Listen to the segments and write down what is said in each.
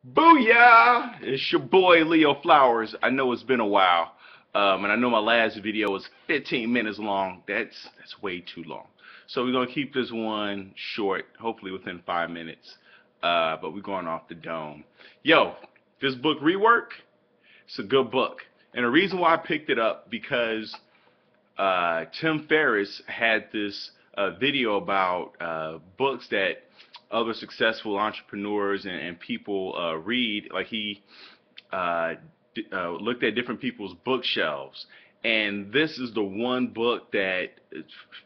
Booyah! It's your boy Leo Flowers. I know it's been a while, and I know my last video was 15 minutes long. That's way too long. So we're gonna keep this one short, hopefully within 5 minutes. But we're going off the dome. Yo, this book Rework, it's a good book, and the reason why I picked it up because Tim Ferriss had this video about books that other successful entrepreneurs and people read. Like he uh, looked at different people's bookshelves, and this is the one book that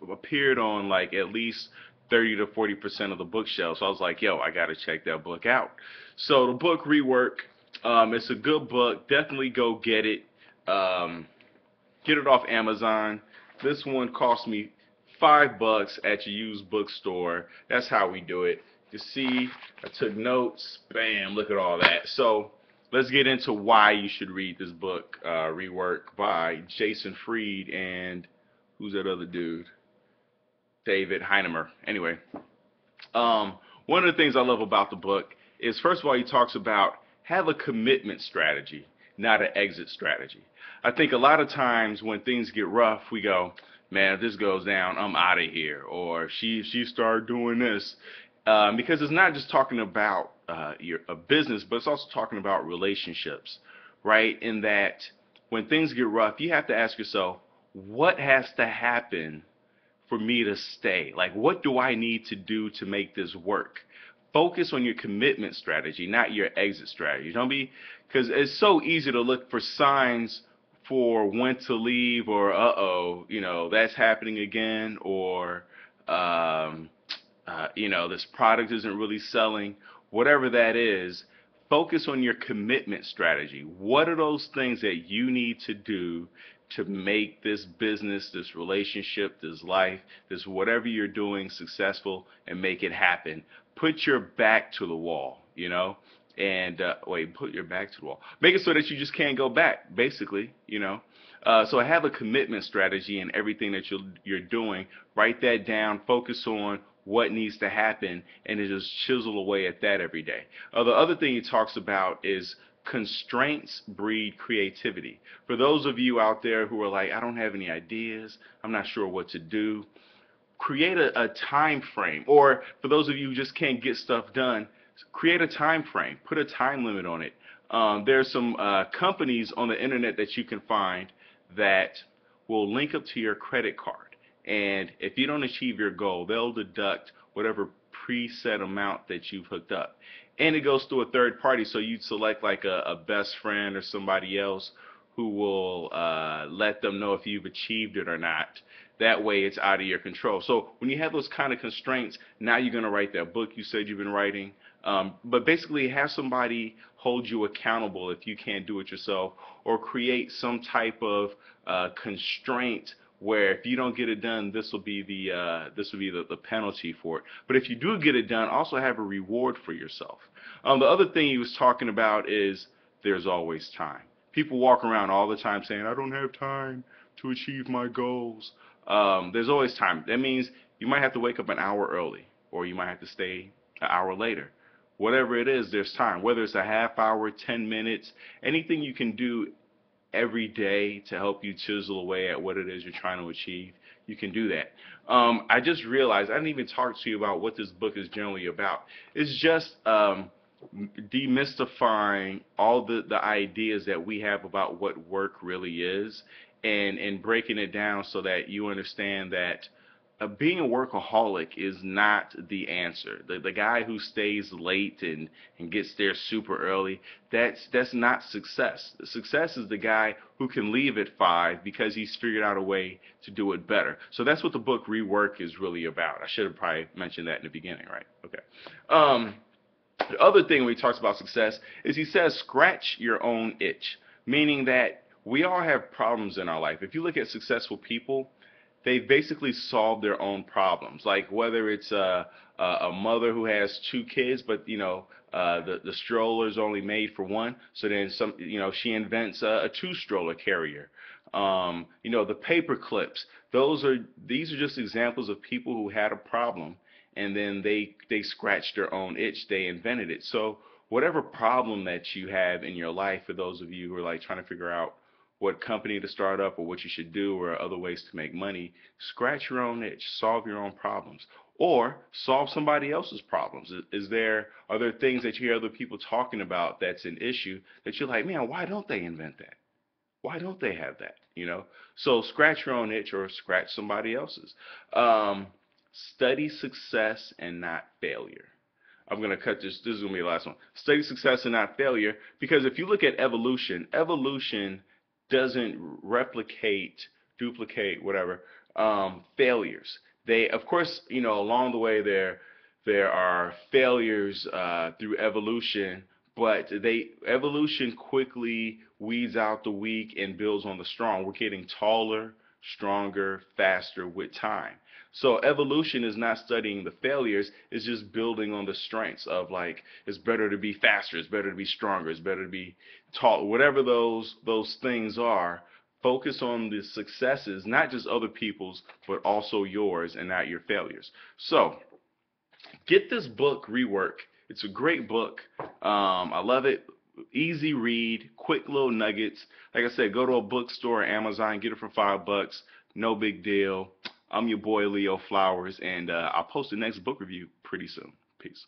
appeared on like at least 30 to 40% of the bookshelves. So I was like, yo, I got to check that book out. So the book Rework, it's a good book. Definitely go get it. Um, get it off Amazon. This one cost me $5 at your used bookstore. That's how we do it. You see, I took notes. Bam, look at all that. So let's get into why you should read this book, Rework by Jason Fried and who's that other dude? David Heinemeier. Anyway, one of the things I love about the book is, first of all, he talks about have a commitment strategy, not an exit strategy. I think a lot of times when things get rough, we go, man, if this goes down, I'm out of here. Or if she started doing this. Because it's not just talking about a business, but it's also talking about relationships, right? In that when things get rough, you have to ask yourself, what has to happen for me to stay? Like, what do I need to do to make this work? Focus on your commitment strategy, not your exit strategy. Don't be, because it's so easy to look for signs for when to leave, or that's happening again, or this product isn't really selling. Whatever that is, focus on your commitment strategy. What are those things that you need to do to make this business, this relationship, this life, this whatever you're doing successful, and make it happen? Put your back to the wall, and put your back to the wall. Make it so that you just can't go back, basically. So have a commitment strategy in everything that you're doing. Write that down. Focus on what needs to happen, and it just chisel away at that every day. The other thing he talks about is constraints breed creativity. For those of you out there who are like, I don't have any ideas, I'm not sure what to do, create a time frame. Or for those of you who just can't get stuff done, create a time frame. Put a time limit on it. There's some companies on the internet that you can find that will link up to your credit card. And if you don't achieve your goal, they'll deduct whatever preset amount that you've hooked up. And it goes through a third party, so you'd select like a best friend or somebody else who will let them know if you've achieved it or not. That way it's out of your control. So when you have those kind of constraints, now you're going to write that book you said you've been writing. But basically have somebody hold you accountable if you can't do it yourself, or create some type of constraint where if you don't get it done, this will be the penalty for it. But if you do get it done, also have a reward for yourself. The other thing he was talking about is there's always time. People walk around all the time saying, I don't have time to achieve my goals. There's always time. That means you might have to wake up an hour early, or you might have to stay an hour later. Whatever it is, there's time. Whether it's a half hour, 10 minutes, anything you can do every day to help you chisel away at what it is you're trying to achieve, you can do that. I just realized I didn't even talk to you about what this book is generally about. It's just demystifying all the ideas that we have about what work really is, and breaking it down so that you understand that being a workaholic is not the answer. The guy who stays late and gets there super early, that's not success. Success is the guy who can leave at 5 because he's figured out a way to do it better. So that's what the book Rework is really about. I should have probably mentioned that in the beginning, right? Okay. The other thing when he talks about success is he says scratch your own itch, meaning that we all have problems in our life. If you look at successful people, they basically solve their own problems. Like whether it's a mother who has 2 kids, but the stroller is only made for one, so then she invents a 2-stroller carrier. The paper clips. These are just examples of people who had a problem, and then they scratched their own itch. They invented it. So whatever problem that you have in your life, for those of you who are like trying to figure out what company to start up or what you should do or other ways to make money, scratch your own itch, solve your own problems, or solve somebody else's problems. Are there things that you hear other people talking about that's an issue that you're like, man, why don't they invent that? Why don't they have that? So scratch your own itch or scratch somebody else's. Um, Study success and not failure. I'm going to cut this. This is going to be the last one. Study success and not failure. Because if you look at evolution, evolution doesn't duplicate, whatever, failures. Of course, along the way there are failures through evolution, but evolution quickly weeds out the weak and builds on the strong. We're getting taller, stronger, faster with time. So evolution is not studying the failures, it's just building on the strengths of, like, it's better to be faster, it's better to be stronger, it's better to be tall, whatever those things are. Focus on the successes, not just other people's, but also yours and not your failures. So get this book, Rework. It's a great book. I love it. Easy read, quick little nuggets. Like I said, go to a bookstore, Amazon, get it for $5. No big deal. I'm your boy Leo Flowers, and I'll post the next book review pretty soon. Peace.